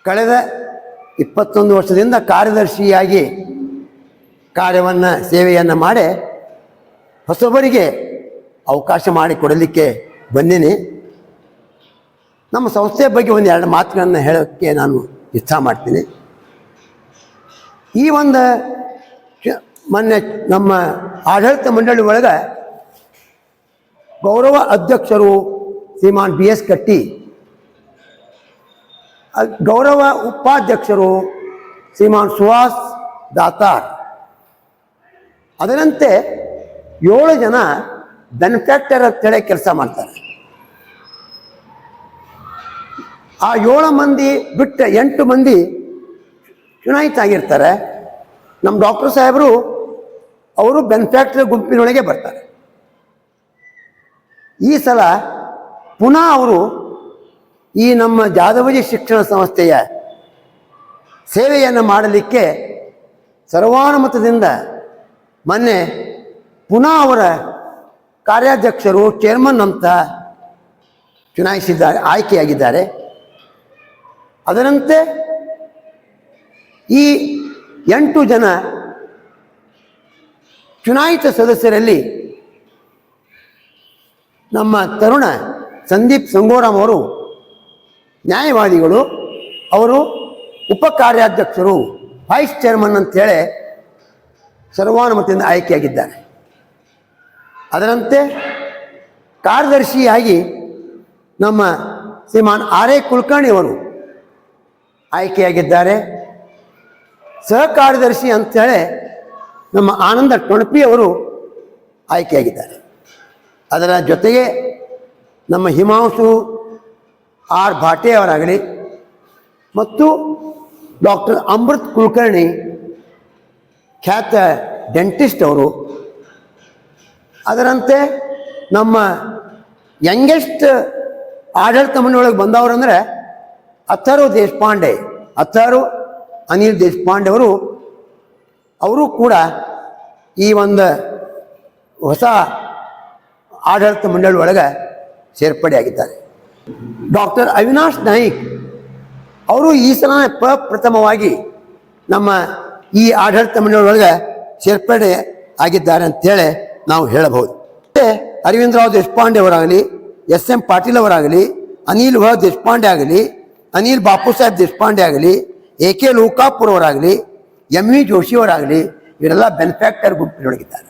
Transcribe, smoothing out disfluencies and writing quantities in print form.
ಕಳೆದ 21 ವರ್ಷದಿಂದ ಕಾರ್ಯದರ್ಶಿಯಾಗಿ ಸೇವೆಯನ್ನು ಮಾಡಿ ಹೊಸಬರಿಗೆ ಅವಕಾಶ ಮಾಡಿಕೊಡಲಿಕ್ಕೆ ಬಂದೀನಿ. ನಮ್ಮ ಸಂಸ್ಥೆಯ ಬಗ್ಗೆ ಒಂದು 2 ಮಾತುಗಳನ್ನು ಹೇಳೋಕ್ಕೆ ನಾನು ಇಚ್ಛೆ ಮಾಡ್ತೀನಿ. ಈ ಒಂದು ಮೊನ್ನೆ ನಮ್ಮ ಆಡಳಿತ ಮಂಡಳಿ ಒಳಗೆ ಗೌರವ ಅಧ್ಯಕ್ಷರು ಶ್ರೀಮಾನ್ BS ಕಟ್ಟಿ, ಗೌರವ ಉಪಾಧ್ಯಕ್ಷರು ಶ್ರೀಮಾನ್ ಸುಹಾಸ್ ದಾತಾರ್, ಅದರಂತೆ 7 ಜನ ಬೆನಿಫ್ಯಾಕ್ಟರ್ ಅಂತೇಳಿ ಕೆಲಸ ಮಾಡ್ತಾರೆ. ಆ 7 ಮಂದಿ ಬಿಟ್ಟ 8 ಮಂದಿ ಚುನಾಯಿತಾಗಿರ್ತಾರೆ. ನಮ್ಮ ಡಾಕ್ಟರ್ ಸಾಹೇಬರು ಅವರು ಬೆನಿಫ್ಯಾಕ್ಟರ್ ಗುಂಪಿನೊಳಗೆ ಬರ್ತಾರೆ. ಈ ಸಲ ಪುನಃ ಅವರು ಈ ನಮ್ಮ ಜಾದವಜಿ ಶಿಕ್ಷಣ ಸಂಸ್ಥೆಯ ಸೇವೆಯನ್ನು ಮಾಡಲಿಕ್ಕೆ ಸರ್ವಾನುಮತದಿಂದ ಮೊನ್ನೆ ಪುನಃ ಅವರ ಕಾರ್ಯಾಧ್ಯಕ್ಷರು ಚೇರ್ಮನ್ ಅಂತ ಚುನಾಯಿಸಿದ್ದಾರೆ, ಆಯ್ಕೆಯಾಗಿದ್ದಾರೆ. ಅದರಂತೆ ಈ 8 ಜನ ಚುನಾಯಿತ ಸದಸ್ಯರಲ್ಲಿ ನಮ್ಮ ತರುಣ ಸಂದೀಪ್ ಸಂಗೋರಾಮ್ ಅವರು ನ್ಯಾಯವಾದಿಗಳು, ಅವರು ಉಪ ಕಾರ್ಯಾಧ್ಯಕ್ಷರು, ವೈಸ್ ಚೇರ್ಮನ್ ಅಂತೇಳಿ ಸರ್ವಾನುಮತದಿಂದ ಆಯ್ಕೆಯಾಗಿದ್ದಾರೆ. ಅದರಂತೆ ಕಾರ್ಯದರ್ಶಿಯಾಗಿ ನಮ್ಮ ಶ್ರೀಮಾನ್ RA ಕುಲಕರ್ಣಿ ಅವರು ಆಯ್ಕೆಯಾಗಿದ್ದಾರೆ. ಸಹ ಕಾರ್ಯದರ್ಶಿ ಅಂತೇಳಿ ನಮ್ಮ ಆನಂದ ಟೊಣಪಿ ಅವರು ಆಯ್ಕೆಯಾಗಿದ್ದಾರೆ. ಅದರ ಜೊತೆಗೆ ನಮ್ಮ ಹಿಮಾಂಶು R ಭಾಟೆ ಅವರಾಗಲಿ ಮತ್ತು ಡಾಕ್ಟರ್ ಅಮೃತ್ ಕುಲಕರ್ಣಿ ಖ್ಯಾತ ಡೆಂಟಿಸ್ಟ್ ಅವರು, ಅದರಂತೆ ನಮ್ಮ ಯಂಗೆಸ್ಟ್ ಆಡಳಿತ ಮಂಡಳಿಯೊಳಗೆ ಬಂದವರಂದರೆ ಅಥರು ದೇಶಪಾಂಡೆ, ಅನಿಲ್ ದೇಶಪಾಂಡೆ ಅವರು ಕೂಡ ಈ ಒಂದು ಹೊಸ ಆಡಳಿತ ಮಂಡಳಿ ಒಳಗೆ ಸೇರ್ಪಡೆಯಾಗಿದ್ದಾರೆ. ಡಾಕ್ಟರ್ ಅವಿನಾಶ್ ನಾಯ್ಕ್ ಅವರು ಈ ಸಲ ಪ್ರಥಮವಾಗಿ ನಮ್ಮ ಈ ಆಡಳಿತ ಮಂಡಳಿ ಒಳಗೆ ಸೇರ್ಪಡೆ ಆಗಿದ್ದಾರೆ ಅಂತೇಳಿ ನಾವು ಹೇಳಬಹುದು. ಅರವಿಂದರಾವ್ ದೇಶಪಾಂಡೆ ಅವರಾಗಲಿ, SM ಪಾಟೀಲ್ ಅವರಾಗಲಿ, ಅನಿಲ್ ದೇಶಪಾಂಡೆ ಆಗಲಿ, ಅನಿಲ್ ಬಾಪು ಸಾಹೇಬ್ ದೇಶಪಾಂಡೆ ಆಗಲಿ, AK ಲೋಕಾಪುರ್ ಅವರಾಗಲಿ, MV ಜೋಶಿ ಅವರಾಗಲಿ, ಇವರೆಲ್ಲ ಬೆನಿಫ್ಯಾಕ್ಟರ್ ಗುಂಪಿನೊಳಗಿದ್ದಾರೆ.